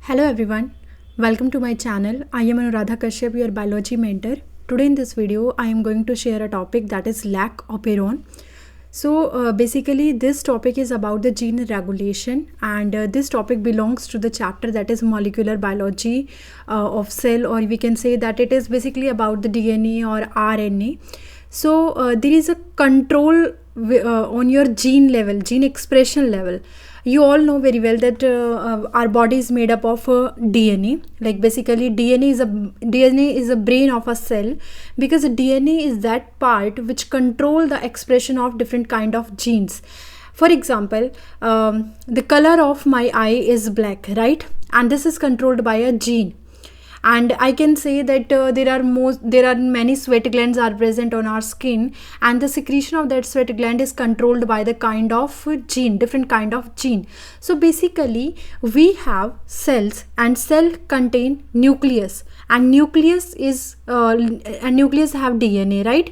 Hello everyone, welcome to my channel. I am Anuradha Kashyap, your biology mentor. Today in this video, I am going to share a topic that is lac operon. Basically this topic is about the gene regulation, and this topic belongs to the chapter that is molecular biology of cell, or we can say that it is basically about the DNA or RNA. There is a control on your gene level, gene expression level. You all know very well that our body is made up of DNA. Like basically DNA is a brain of a cell, because DNA is that part which control the expression of different kind of genes. For example, the color of my eye is black, right? And this is controlled by a gene. And I can say that there are many sweat glands are present on our skin, and the secretion of that sweat gland is controlled by the kind of gene, different kind of gene. So basically we have cells, and cell contain nucleus, and nucleus have DNA, right?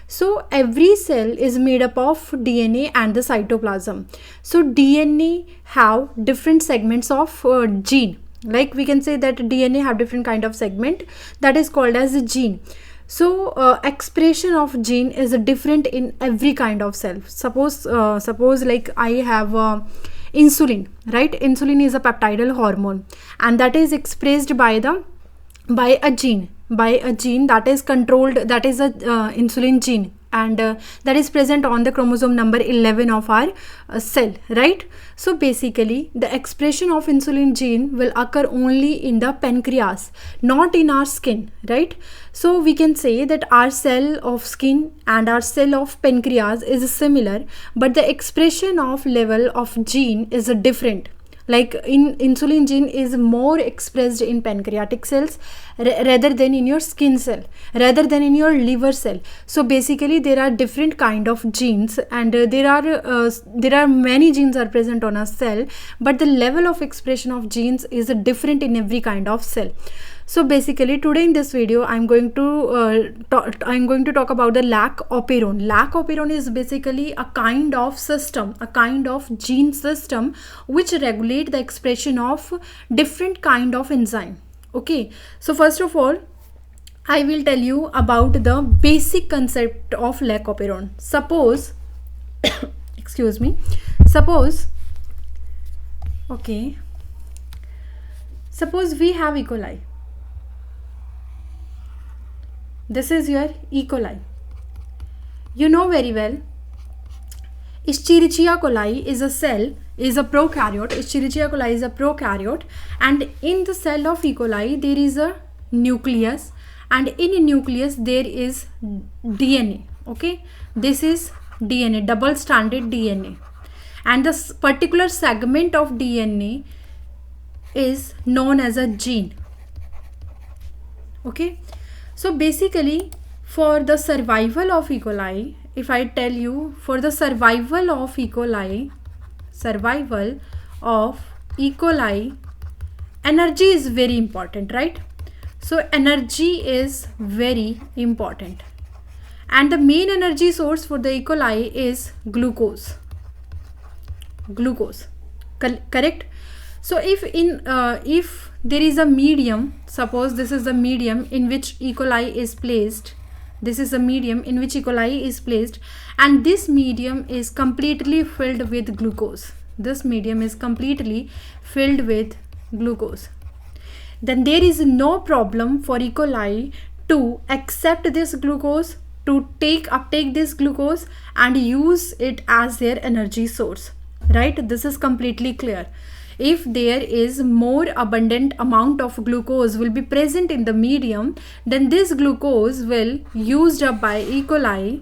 So every cell is made up of DNA and the cytoplasm. So DNA have different segments of gene. Like we can say that DNA have different kind of segment that is called as a gene. So expression of gene is different in every kind of cell. Suppose like I have insulin, right? Insulin is a peptidal hormone, and that is expressed by a gene that is controlled, that is a insulin gene, and that is present on the chromosome number 11 of our cell, right? So basically the expression of insulin gene will occur only in the pancreas, not in our skin, right? So we can say that our cell of skin and our cell of pancreas is similar, but the expression of level of gene is different. Like in insulin gene is more expressed in pancreatic cells rather than in your skin cell, rather than in your liver cell. So basically there are different kind of genes, and there are many genes are present on a cell, but the level of expression of genes is different in every kind of cell. So basically today in this video I'm going to talk about the lac operon. Lac operon is basically a kind of system, a kind of gene system which regulate the expression of different kind of enzyme. Okay, so first of all I will tell you about the basic concept of lac operon. Suppose suppose we have E. coli. This is your E. coli. You know very well, Escherichia coli is a prokaryote. Escherichia coli is a prokaryote, and in the cell of E. coli there is a nucleus, and in a nucleus there is DNA. Okay, this is DNA, double stranded DNA, and this particular segment of DNA is known as a gene. Okay, so basically for the survival of E. coli, if I tell you, for the survival of E. coli, energy is very important, right? So energy is very important, and the main energy source for the E. coli is glucose. Correct? So if there is a medium, suppose this is the medium in which E. coli is placed, and this medium is completely filled with glucose. Then there is no problem for E. coli to accept this glucose, to uptake this glucose and use it as their energy source, right? This is completely clear. If there is more abundant amount of glucose will be present in the medium, then this glucose will used up by E. coli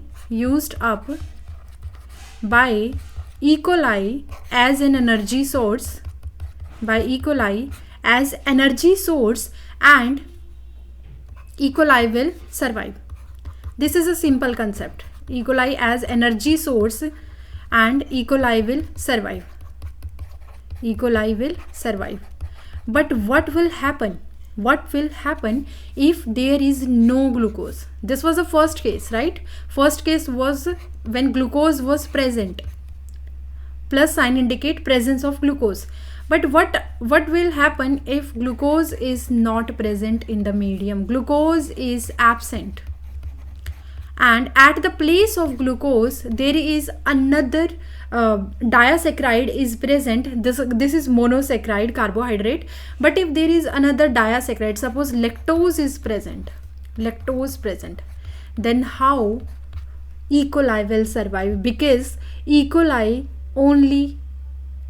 as an energy source, and E. coli will survive. This is a simple concept. E. coli as energy source, and E. coli will survive. But what will happen if there is no glucose? This was the first case, right? First case was when glucose was present. Plus sign indicate presence of glucose. But what will happen if glucose is not present in the medium? Glucose is absent, and at the place of glucose there is another disaccharide is present. This is monosaccharide carbohydrate, but if there is another disaccharide, suppose lactose is present, then how E. coli will survive? Because E. coli only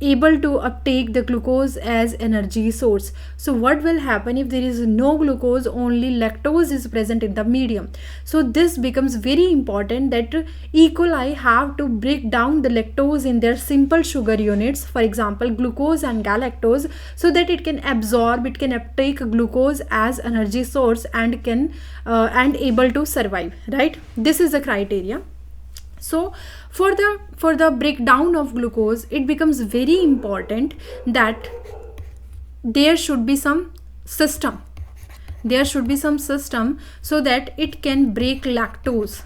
able to uptake the glucose as energy source. So what will happen if there is no glucose, only lactose is present in the medium? So this becomes very important that E. coli have to break down the lactose in their simple sugar units, for example glucose and galactose, so that it can absorb, it can uptake glucose as energy source and can and able to survive, right? This is the criteria. So for the breakdown of glucose, it becomes very important that there should be some system, so that it can break lactose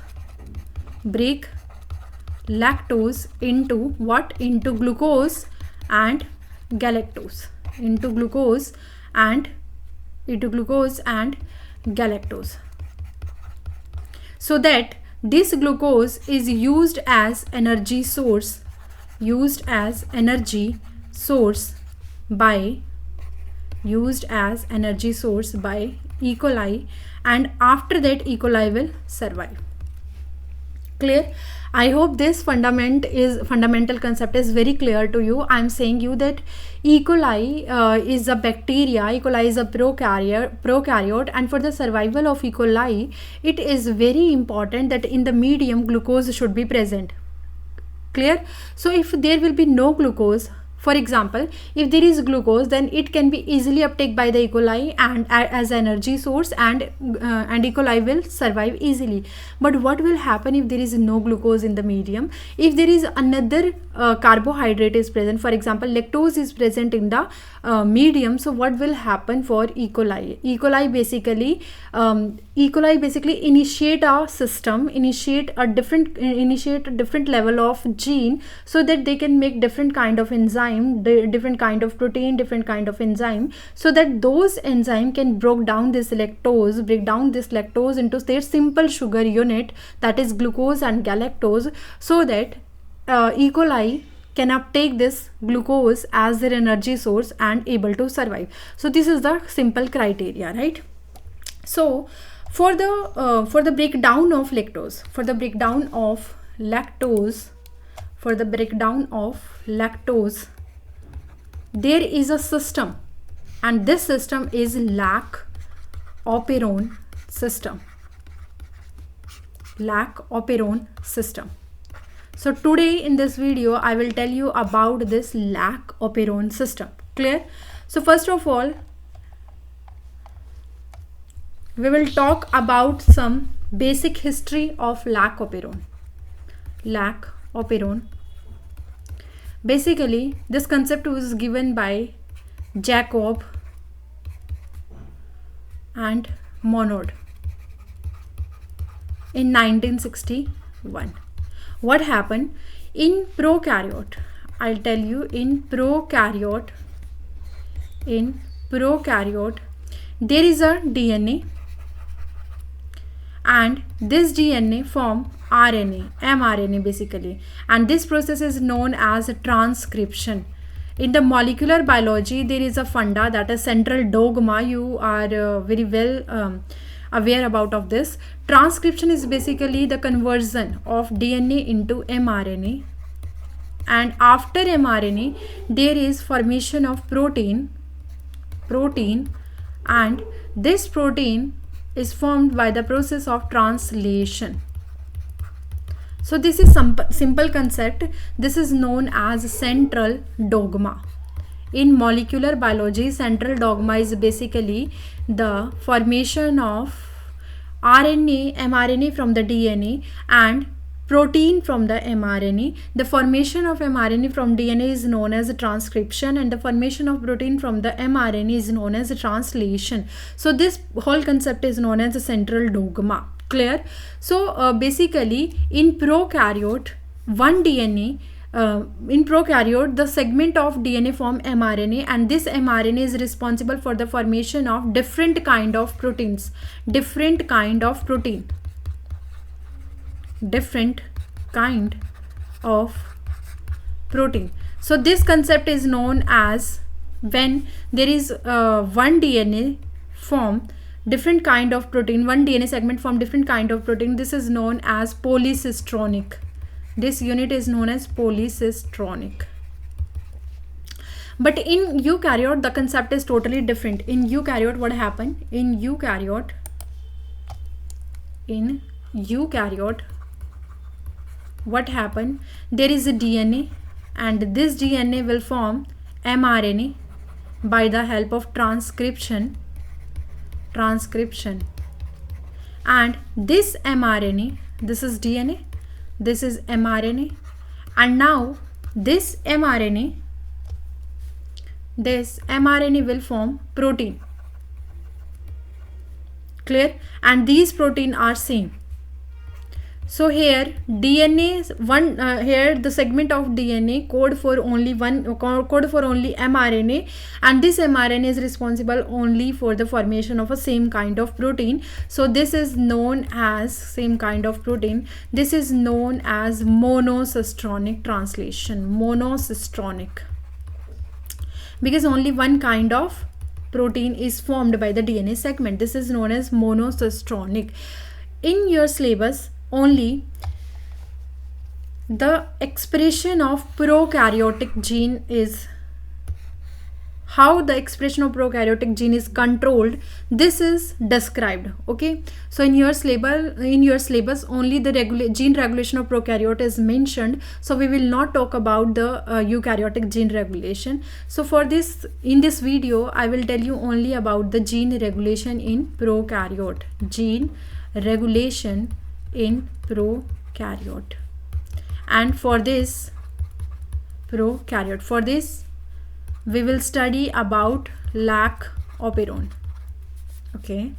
into what? Into glucose and galactose, so that this glucose is used as energy source by E. coli, and after that E. coli will survive. Clear? I hope this fundamental concept is very clear to you. I am saying you that E. coli is a bacteria. E. coli is a prokaryote, and for the survival of E. coli, it is very important that in the medium glucose should be present. Clear? So if there will be no glucose, for example, if there is glucose, then it can be easily uptaken by the E. coli and as energy source, and E. coli will survive easily. But what will happen if there is no glucose in the medium? If there is another carbohydrate is present, for example lactose is present in the medium, so what will happen for E. coli? E. coli basically initiate a system, initiate a different level of gene, so that they can make different kind of enzyme, different kind of protein, different kind of enzyme, so that those enzyme can break down this lactose into their simple sugar unit, that is glucose and galactose, so that E. coli can uptake this glucose as their energy source and able to survive. So this is the simple criteria, right? So for the breakdown of lactose, there is a system, and this system is lac-operon system. So today in this video I will tell you about this lac-operon system. Clear? So first of all, we will talk about some basic history of lac-operon. Basically, this concept was given by Jacob and Monod in 1961. What happened in prokaryote? I'll tell you, in prokaryote there is a DNA, and this DNA form mRNA basically, and this process is known as transcription. In the molecular biology, there is a funda, that is central dogma. You are very well aware about of this. Transcription is basically the conversion of DNA into mRNA, and after mRNA there is formation of protein, and this protein is formed by the process of translation. So this is some simple concept. This is known as central dogma. In molecular biology, central dogma is basically the formation of mRNA from the DNA and protein from the mRNA. The formation of mRNA from DNA is known as transcription, and the formation of protein from the mRNA is known as translation. So this whole concept is known as a central dogma. Clear? So basically in prokaryote, one DNA in prokaryote, the segment of DNA form mRNA, and this mRNA is responsible for the formation of different kind of proteins. Different kind of protein. Different kind of protein. So this concept is known as, when there is one DNA form different kind of protein, one DNA segment form different kind of protein, this is known as polycistronic. This unit is known as polycistronic. But in eukaryote, the concept is totally different. In eukaryote, what happened? In eukaryote, what happened? There is a DNA, and this DNA will form mRNA by the help of transcription. And this mRNA, this is DNA, this is mRNA, and now this mRNA will form protein. Clear? And these protein are same. So here DNA here the segment of DNA code for only mRNA, and this mRNA is responsible only for the formation of a same kind of protein. So this is known as same kind of protein. This is known as monocistronic translation. Monocistronic, because only one kind of protein is formed by the DNA segment. This is known as monocistronic. In your syllabus, only the expression of prokaryotic gene is, how the expression of prokaryotic gene is controlled, this is described. Okay, so in your syllabus only the gene regulation of prokaryote is mentioned, so we will not talk about the eukaryotic gene regulation. So for this, in this video I will tell you only about the gene regulation in prokaryote. Gene regulation in prokaryote. And for this prokaryote, for this we will study about lac operon. Okay,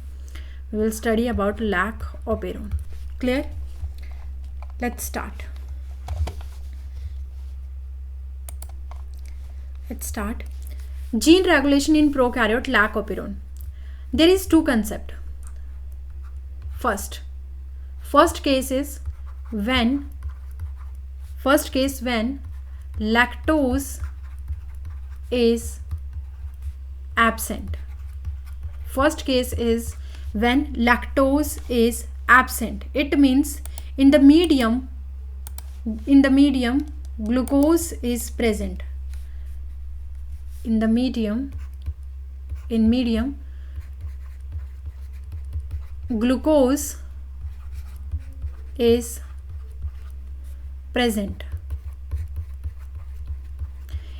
we will study about lac operon. Clear? Let's start. Gene regulation in prokaryote, lac operon. There is two concept. First case when lactose is absent. First case is when lactose is absent. It means in the medium glucose is present. In medium glucose is present.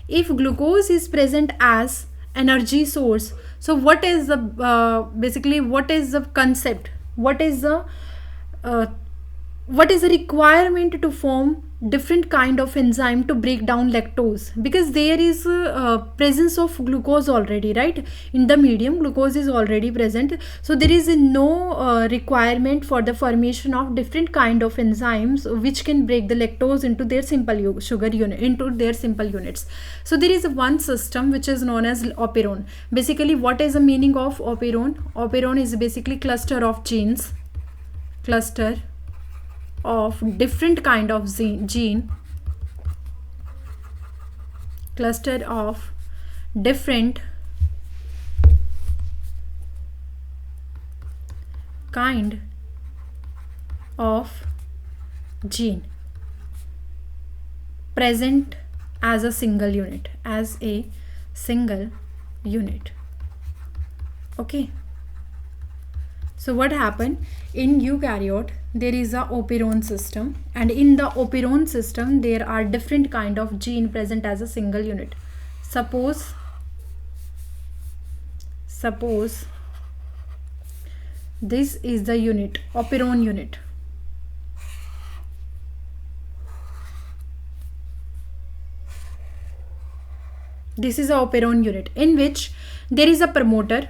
If glucose is present as energy source, so what is the basically what is the concept, what is the requirement to form different kind of enzyme to break down lactose? Because there is presence of glucose already, right? In the medium glucose is already present, so there is no requirement for the formation of different kind of enzymes which can break the lactose into their simple sugar unit, into their simple units. So there is one system which is known as operon. Basically, what is the meaning of operon? Operon is basically cluster of genes, cluster of different kind of gene, cluster of different kind of gene present as a single unit, Okay, so what happened in eukaryote? There is a operon system, and in the operon system there are different kind of gene present as a single unit. Suppose this is the unit, operon unit. This is a operon unit in which there is a promoter,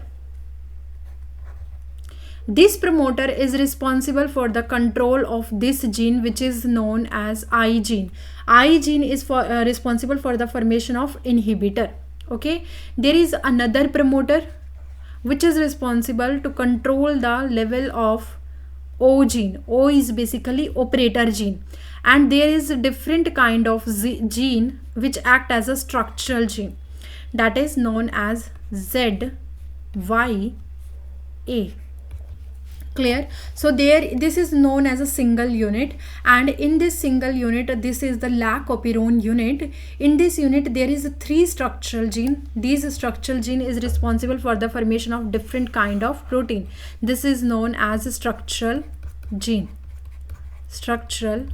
This promoter is responsible for the control of this gene, which is known as I gene. I gene is responsible for the formation of inhibitor. Okay, there is another promoter which is responsible to control the level of O gene. O is basically operator gene, and there is a different kind of gene which act as a structural gene, that is known as ZYA. Clear? So there, this is known as a single unit, and in this single unit, this is the lac operon unit. In this unit there is a 3 structural gene. These structural gene is responsible for the formation of different kind of protein. This is known as a structural gene. Structural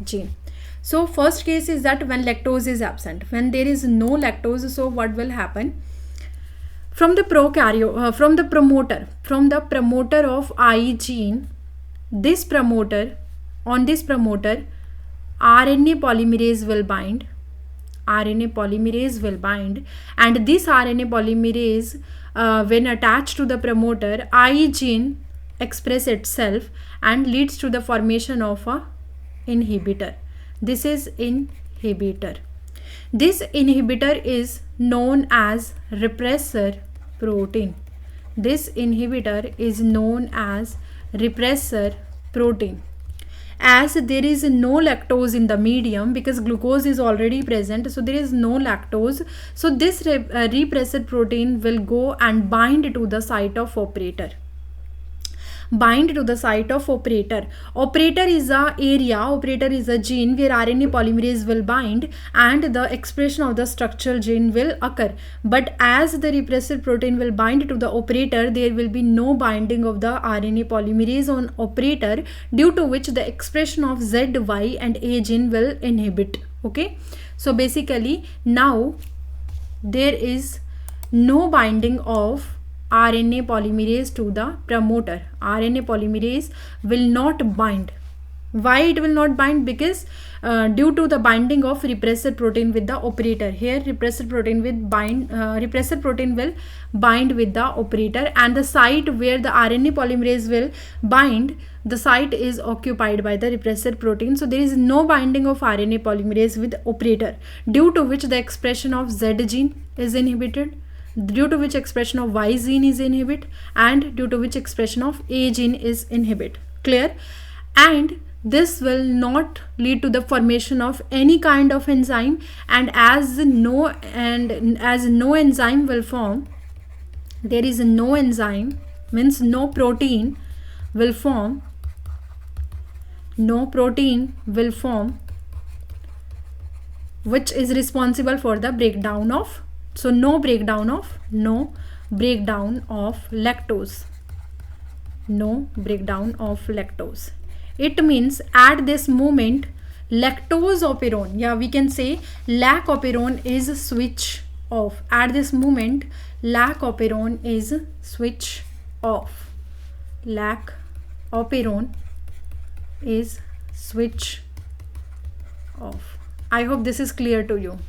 gene. So first case is that when lactose is absent. When there is no lactose, so what will happen? From the promoter of I gene, this promoter, on this promoter, RNA polymerase will bind. RNA polymerase will bind, and this RNA polymerase, when attached to the promoter, I gene express itself and leads to the formation of a inhibitor. This is inhibitor. This inhibitor is known as repressor protein. This inhibitor is known as repressor protein. As there is no lactose in the medium, because glucose is already present, so there is no lactose, so this repressor protein will go and bind to the site of operator. Bind to the site of operator. Operator is a area, operator is a gene where RNA polymerase will bind and the expression of the structural gene will occur. But as the repressor protein will bind to the operator, there will be no binding of the RNA polymerase on operator, due to which the expression of Z, Y and A gene will inhibit. Okay, so basically now there is no binding of RNA polymerase to the promoter. RNA polymerase will not bind. Why it will not bind? Because due to the binding of repressor protein with the operator. Here repressor protein will bind with the operator, and the site where the RNA polymerase will bind, the site is occupied by the repressor protein. So there is no binding of RNA polymerase with operator, due to which the expression of Z gene is inhibited, due to which expression of Y gene is inhibit, and due to which expression of A gene is inhibit. Clear? And this will not lead to the formation of any kind of enzyme, and as no enzyme will form, there is no enzyme, means no protein will form, which is responsible for the breakdown of, so no breakdown of lactose. No breakdown of lactose. It means at this moment lactose operon, yeah, we can say lac operon is switch off. At this moment lac operon is switch off. Lac operon is switch off. I hope this is clear to you.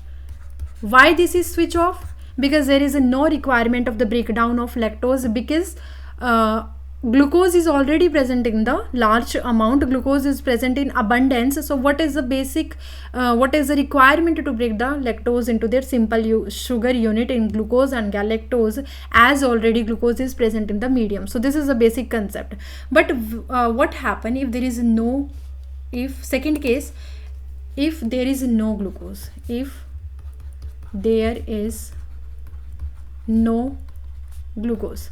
Why this is switch off? Because there is no requirement of the breakdown of lactose, because glucose is already present in the large amount. Glucose is present in abundance. So what is the basic, what is the requirement to break the lactose into their simple sugar unit in glucose and galactose, as already glucose is present in the medium. So this is a basic concept. But what happen if there is no, if second case, if there is no glucose, if there is no glucose,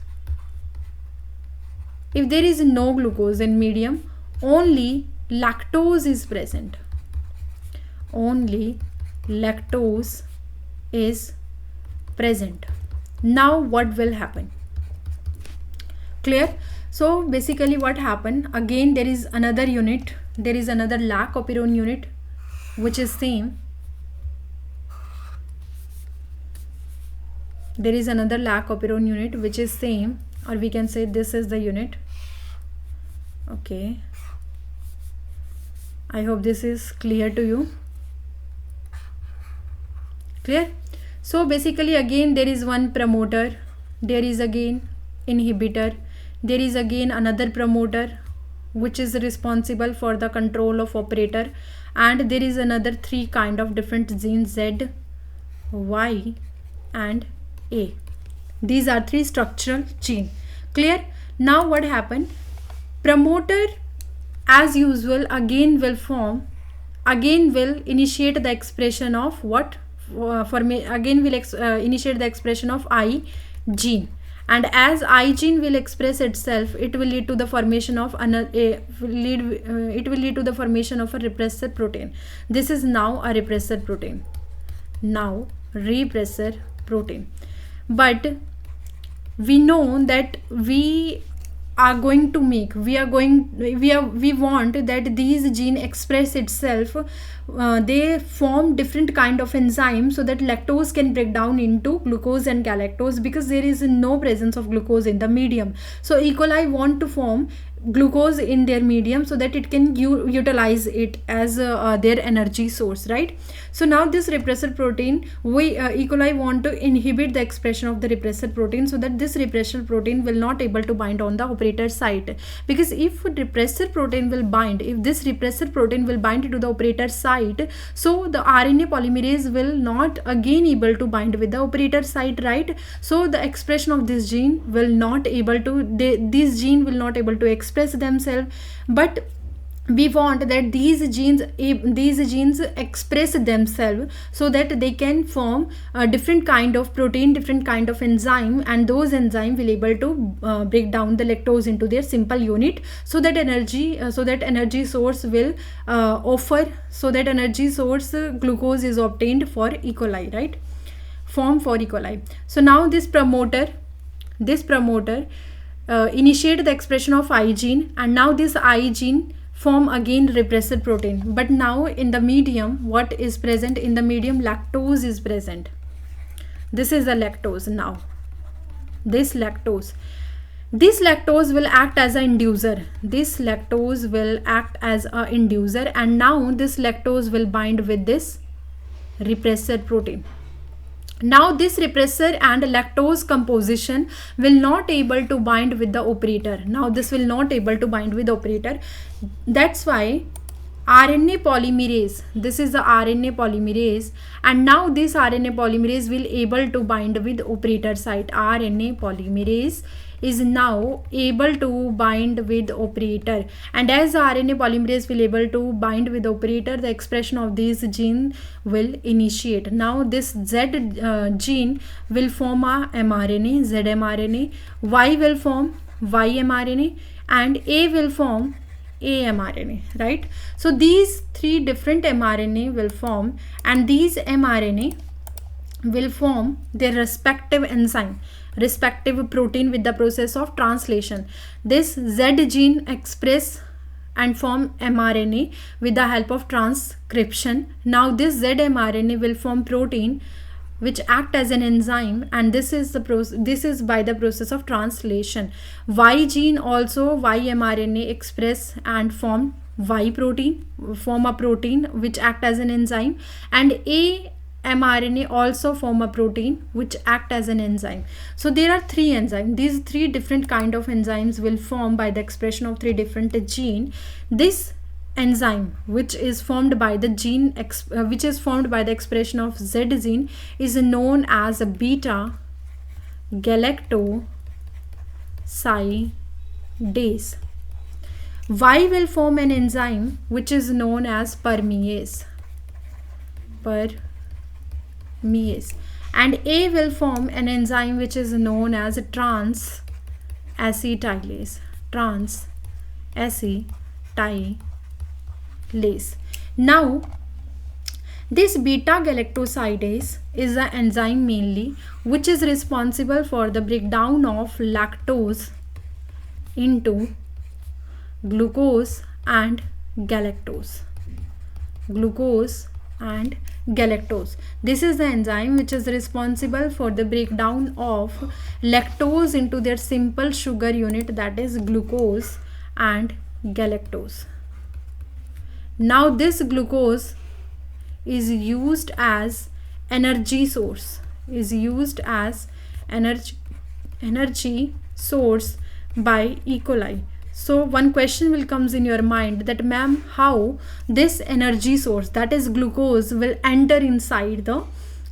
if there is no glucose in medium, only lactose is present, only lactose is present. Now what will happen? Clear? So basically what happened, again there is another unit, there is another lac operon unit which is same. There is another lac operon unit which is same, or we can say this is the unit. Okay, I hope this is clear to you. Clear? So basically again there is one promoter, there is again inhibitor. There is again another promoter which is responsible for the control of operator, and there is another 3 kind of different genes, Z, Y and A. These are 3 structural gene. Clear? Now what happened? Promoter as usual again will initiate the expression of what? Initiate the expression of I gene, and as I gene will express itself, it will lead to the formation of a repressor protein. This is now a repressor protein. But we know that we want that these gene express itself. They form different kind of enzymes so that lactose can break down into glucose and galactose, because there is no presence of glucose in the medium. So E. coli want to form glucose in their medium so that it can utilize it as their energy source, right? So now this repressor protein, E. coli want to inhibit the expression of the repressor protein so that this repressor protein will not able to bind on the operator site, because if this repressor protein will bind to the operator site, so the RNA polymerase will not again able to bind with the operator site, right? So the expression of this gene will not able to express themselves. But we want that these genes express themselves so that they can form a different kind of protein, different kind of enzyme, and those enzyme will able to break down the lactose into their simple unit, so that energy source will glucose is obtained for E. coli, right? Form for E. coli. So now this promoter initiate the expression of I gene, and now this I gene form again repressor protein. But now in the medium, what is present in the medium? Lactose is present. This is the lactose. Now this lactose will act as an inducer. And now this lactose will bind with this repressor protein. Now this repressor and lactose composition will not able to bind with the operator. That's why RNA polymerase, this is the RNA polymerase, and now this RNA polymerase will able to bind with operator site. RNA polymerase is now able to bind with operator, and as RNA polymerase will able to bind with operator, the expression of these gene will initiate. Now this Z gene will form a mRNA, Z mRNA, Y will form Y mRNA, and A will form A mRNA, right? So these 3 different mRNA will form, and these mRNA will form their respective enzyme, respective protein with the process of translation. This Z gene express and form mRNA with the help of transcription. Now this Z mRNA will form protein which act as an enzyme, and this is by the process of translation. Y gene also, Y mRNA express and form a protein which act as an enzyme, and A mRNA also form a protein which act as an enzyme. So there are 3 enzymes. These 3 different kind of enzymes will form by the expression of 3 different gene. This enzyme which is formed by the expression of Z gene is known as a beta galactosidase. Y will form an enzyme which is known as permease, and A will form an enzyme which is known as transacetylase. Now this beta galactosidase is an enzyme mainly which is responsible for the breakdown of lactose into glucose and galactose. This is the enzyme which is responsible for the breakdown of lactose into their simple sugar unit, that is glucose and galactose. Now this glucose is used as energy source, energy source by E. coli. So one question will comes in your mind that ma'am, how this energy source, that is glucose, will enter inside the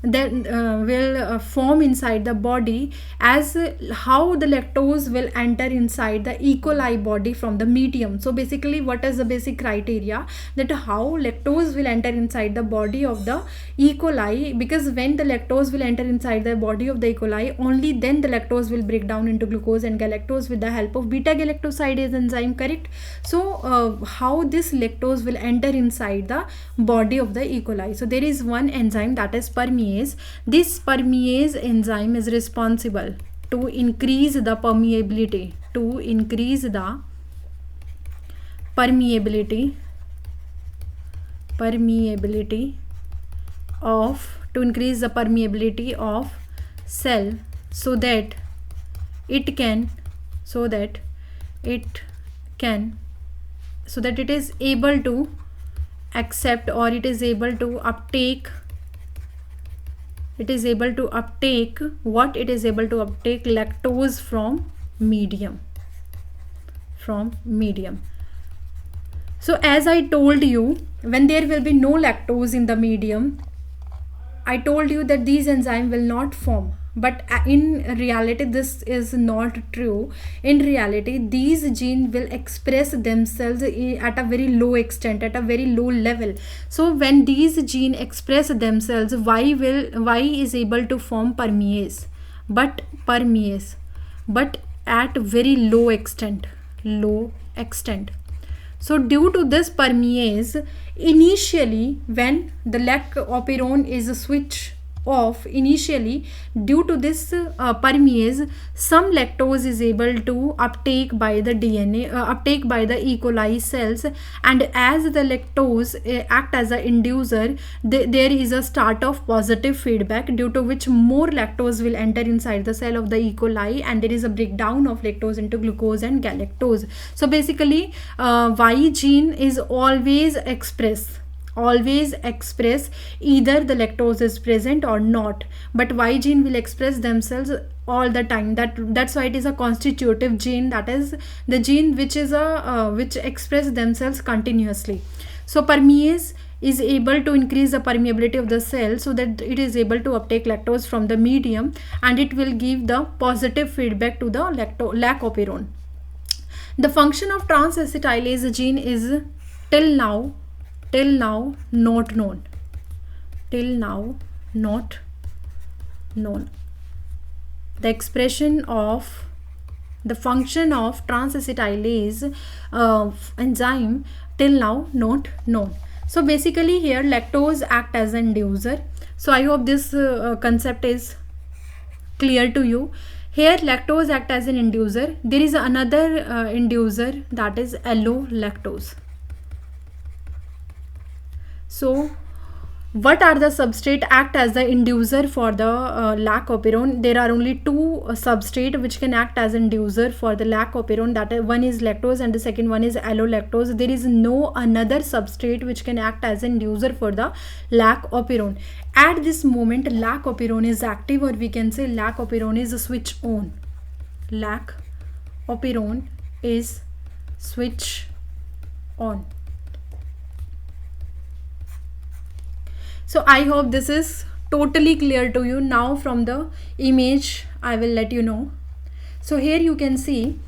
then will form inside the body, as how the lactose will enter inside the E. coli body from the medium. So basically, what is the basic criteria that how lactose will enter inside the body of the E. coli, because when the lactose will enter inside the body of the E. coli, only then the lactose will break down into glucose and galactose with the help of beta galactosidase enzyme, correct? So how this lactose will enter inside the body of the E. coli? So there is one enzyme, that is permease. This permease enzyme is responsible to increase the permeability, of cell, so that it is able to accept, or it is able to uptake what it is able to uptake lactose from medium. So as I told you, when there will be no lactose in the medium, I told you that these enzymes will not form. But in reality, this is not true. In reality, these genes will express themselves at a very low extent, at a very low level. So when these genes express themselves, Y is able to form permease, but at very low extent. So due to this permease, initially when the lac operon is switched off, due to this permease, some lactose is able to uptake by the E. coli cells, and as the lactose act as an inducer, there is a start of positive feedback, due to which more lactose will enter inside the cell of the E. coli, and there is a breakdown of lactose into glucose and galactose. So basically, Y gene is always express either the lactose is present or not, but Y gene will express themselves all the time. That's why it is a constitutive gene, that is the gene which express themselves continuously. So permease is able to increase the permeability of the cell, so that it is able to uptake lactose from the medium, and it will give the positive feedback to the lac operon. The function of trans-acetylase gene is till now not known. The expression of the function of trans-acetylase enzyme till now not known. So basically here lactose act as an inducer. So I hope this concept is clear to you. Here lactose act as an inducer. There is another inducer, that is allolactose. So what are the substrate act as the inducer for the lac operon? There are only two substrate which can act as inducer for the lac operon, that one is lactose and the second one is allolactose. There is no another substrate which can act as inducer for the lac operon. At this moment lac operon is active, or we can say lac operon is switch on. Lac operon is switch on. So I hope this is totally clear to you. Now from the image I will let you know. So here you can see,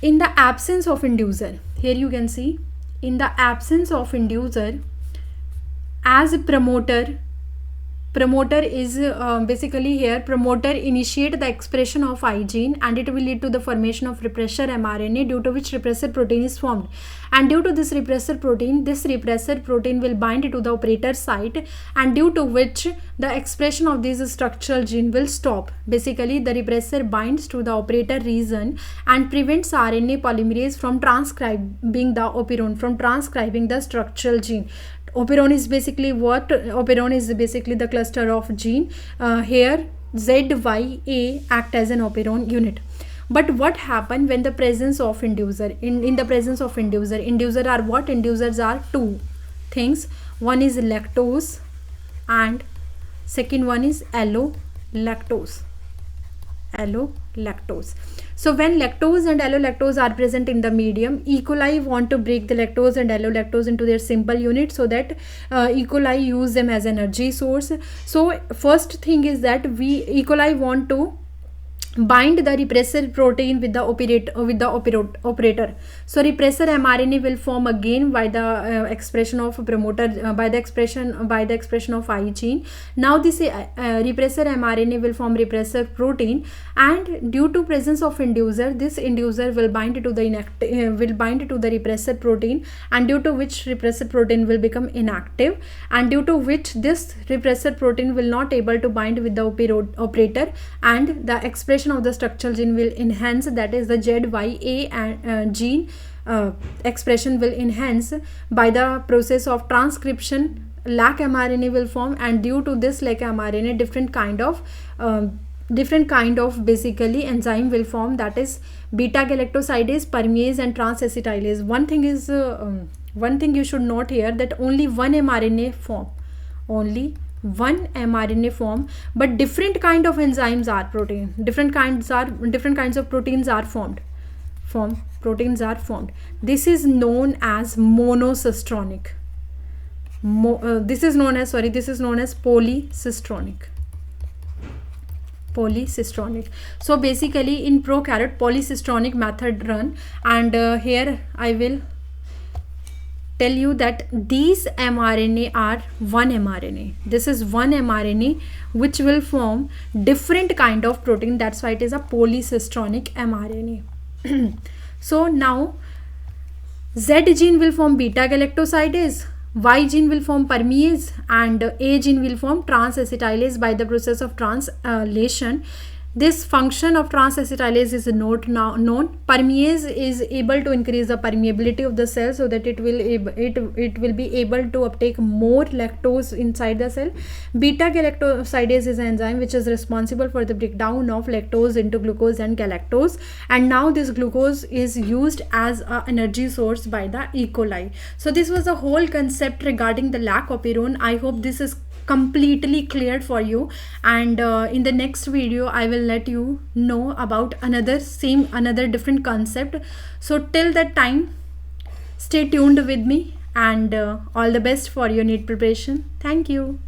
in the absence of inducer, as a promoter is basically here promoter initiate the expression of I gene, and it will lead to the formation of repressor mRNA, due to which repressor protein is formed. And due to this repressor protein will bind to the operator site, and due to which the expression of this structural gene will stop. Basically the repressor binds to the operator region and prevents RNA polymerase from transcribing the operon, from transcribing the structural gene. Operon is basically what? Operon is basically the cluster of gene. Here ZYA act as an operon unit. But what happen when the presence of inducer? In the presence of inducer are what? Inducers are two things. One is lactose and second one is allolactose. allolactose. So when lactose and allolactose are present in the medium, E. coli want to break the lactose and allolactose into their simple units so that E. coli use them as energy source. So first thing is that E. coli want to bind the repressor protein with the operator. So repressor mRNA will form again by the expression of promoter by the expression of I gene. Now this repressor mRNA will form repressor protein, and due to presence of inducer, this inducer will bind to the repressor protein, and due to which repressor protein will become inactive, and due to which this repressor protein will not able to bind with the operator, and the expression of the structural gene will enhance, that is the ZYA and gene expression will enhance by the process of transcription. Lac mRNA will form, and due to this lac mRNA different kind of basically enzyme will form, that is beta galactosidase, permease and transacetylase. One thing you should note here, that only one mRNA form, but different kind of enzymes are protein, different kinds of proteins are formed. This is known as monocystronic. This is known as polycystronic. So basically in prokaryote polycystronic method run, and here I will tell you that these mRNA are one mRNA. This is one mRNA which will form different kind of protein. That's why it is a polycystronic mRNA. So now Z gene will form beta galactosidase, Y gene will form permease, and A gene will form transacetylase by the process of translation. This function of transacetylase is not now known. Permease is able to increase the permeability of the cell so that it will be able to uptake more lactose inside the cell. Beta galactosidase is an enzyme which is responsible for the breakdown of lactose into glucose and galactose, and now this glucose is used as an energy source by the E. coli. So this was the whole concept regarding the lac operon. I hope this is completely cleared for you, and in the next video I will let you know about another different concept. So till that time, stay tuned with me, and all the best for your NEET preparation. Thank you.